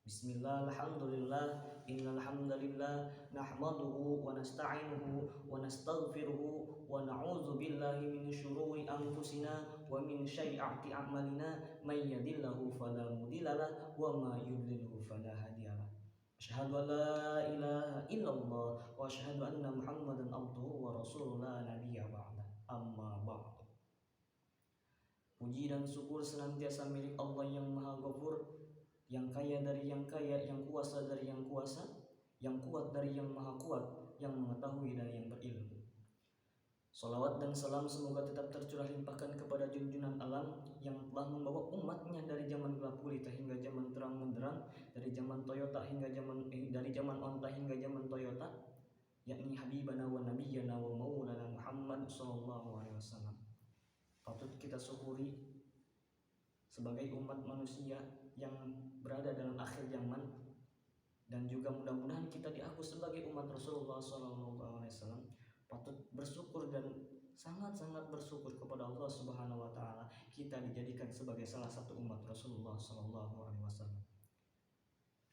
Bismillah, alhamdulillah, innal hamdalillah nahmaduhu wa nasta'inuhu wa nastaghfiruhu wa na'udzu billahi min syururi anfusina wa min sayyiati a'malina may yahdihillahu fala mudhillalah wa may yudlilhu fala hadiyalah. Asyhadu an la ilaha illallah wa asyhadu anna Muhammadan abduhu wa rasuluhu la nabiyya ba'da. Amma ba'du. Puji dan syukur senantiasa milik Allah yang Maha Ghafur, yang kaya dari yang kaya, yang kuasa dari yang kuasa, yang kuat dari yang maha kuat, yang mengetahui dari yang berilmu. Salawat dan salam semoga tetap tercurah limpahkan kepada junjungan alam yang telah membawa umatnya dari zaman gelap gulita hingga zaman terang benderang, dari zaman Toyota hingga dari zaman onta hingga zaman Toyota, yakni Habibana wa Nabiyyana wa Maulana Muhammad sallallahu alaihi wasallam. Patut kita syukuri sebagai umat manusia yang berada dalam akhir zaman, dan juga mudah-mudahan kita diaku sebagai umat Rasulullah SAW. Patut bersyukur dan sangat-sangat bersyukur kepada Allah Subhanahu Wa Taala kita dijadikan sebagai salah satu umat Rasulullah SAW.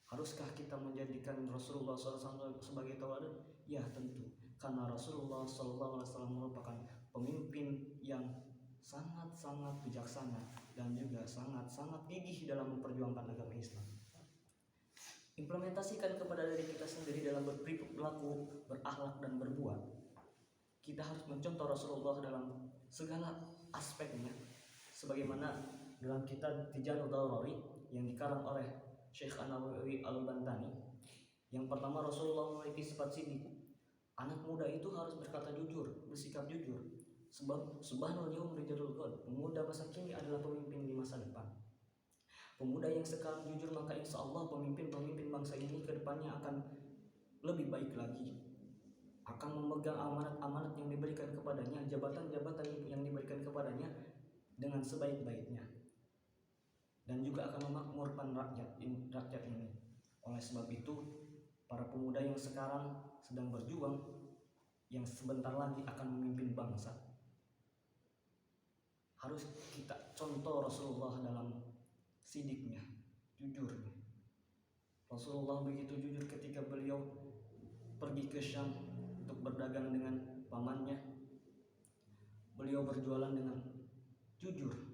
Haruskah kita menjadikan Rasulullah SAW sebagai tauladan? Ya tentu, karena Rasulullah SAW merupakan pemimpin yang sangat-sangat bijaksana dan juga sangat-sangat gigih dalam memperjuangkan agama Islam. Implementasikan kepada diri kita sendiri dalam berperilaku, berakhlak dan berbuat. Kita harus mencontoh Rasulullah dalam segala aspeknya, sebagaimana dalam kitab Tijanul Darari yang dikarang oleh Syekh An-Nawawi Al-Bantani. Yang pertama, Rasulullah memiliki sifat sidik. Anak muda itu harus berkata jujur, bersikap jujur. Sebab subhanal yaum rijalul ghad, pemuda masa kini adalah pemimpin di masa depan. Pemuda yang sekarang jujur, maka insya Allah pemimpin-pemimpin bangsa ini ke depannya akan lebih baik lagi, akan memegang amanat-amanat yang diberikan kepadanya, jabatan-jabatan yang diberikan kepadanya dengan sebaik-baiknya, dan juga akan memakmurkan rakyat ini. Oleh sebab itu, para pemuda yang sekarang sedang berjuang, yang sebentar lagi akan memimpin bangsa, harus kita contoh Rasulullah dalam sidiknya, jujurnya. Rasulullah begitu jujur ketika beliau pergi ke Syam untuk berdagang dengan pamannya. Beliau berjualan dengan jujur,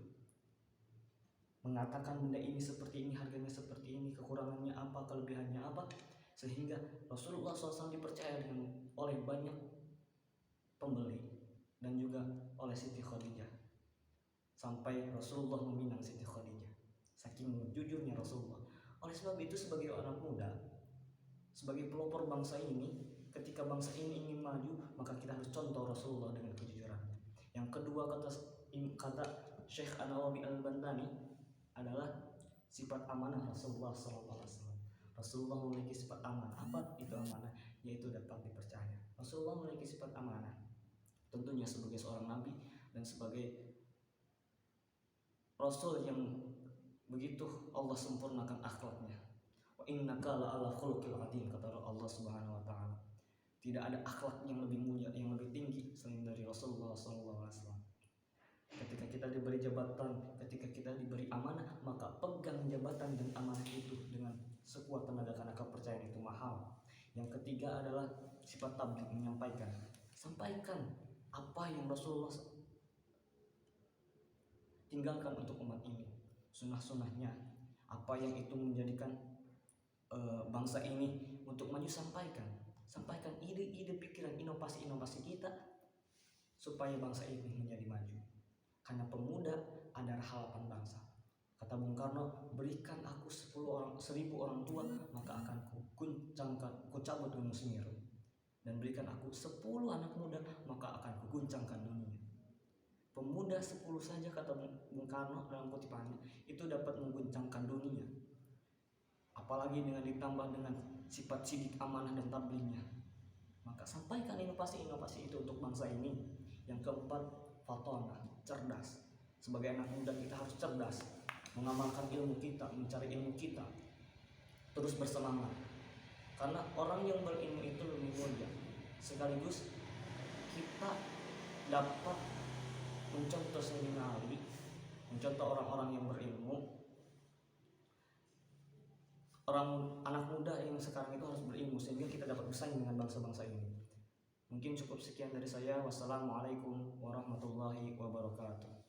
mengatakan benda ini seperti ini, harganya seperti ini, kekurangannya apa, kelebihannya apa, sehingga Rasulullah SAW dipercaya oleh banyak pembeli dan juga oleh Siti Khadijah. Sampai Rasulullah meminang Siti Khadijah, saking jujurnya Rasulullah. Oleh sebab itu, sebagai anak muda, sebagai pelopor bangsa ini, ketika bangsa ini ingin maju, maka kita harus contoh Rasulullah dengan kejujurannya. Yang kedua, kata Syekh An-Nawawi Al-Bantani adalah sifat amanah Rasulullah SAW. Rasulullah memiliki sifat amanah. Apa itu amanah? Yaitu dapat dipercaya. Rasulullah memiliki sifat amanah, tentunya sebagai seorang nabi dan sebagai Rasul yang begitu Allah sempurnakan akhlaknya. Wa innaka la'ala khuluqil adzim, kata Allah Subhanahu wa taala. Tidak ada akhlak yang lebih mulia, yang lebih tinggi selain dari Rasulullah SAW. Ketika kita diberi jabatan, ketika kita diberi amanah, maka pegang jabatan dan amanah itu dengan sekuat tenaga, karena kepercayaan itu mahal. Yang ketiga adalah sifat tabligh, menyampaikan. Sampaikan apa yang Rasulullah tinggalkan untuk umat ini, sunnah-sunnahnya, apa yang itu menjadikan bangsa ini untuk maju. Sampaikan ide-ide, pikiran, inovasi-inovasi kita supaya bangsa ini menjadi maju. Karena pemuda adalah harapan bangsa. Kata Bung Karno, berikan aku 1000 orang tua, maka akan kucabut gunung Semeru. Dan berikan aku 10 anak muda, maka akan kuguncangkan dunia. Pemuda 10 saja, kata Bung Karno dalam kutipannya, itu dapat mengguncangkan dunia. Apalagi dengan ditambah dengan sifat sidik, amanah dan tablighnya. Maka sampaikan inovasi-inovasi itu untuk bangsa ini. Yang keempat, fatonah, cerdas. Sebagai anak muda kita harus cerdas, mengamalkan ilmu kita, mencari ilmu kita, terus bersemangat. Karena orang yang berilmu itu lebih mulia. Sekaligus kita dapat mencontoh Sayyidina Ali, mencontoh orang-orang yang berilmu. anak muda yang sekarang itu harus berilmu sehingga kita dapat bersaing dengan bangsa-bangsa ini. Mungkin cukup sekian dari saya. Wassalamualaikum warahmatullahi wabarakatuh.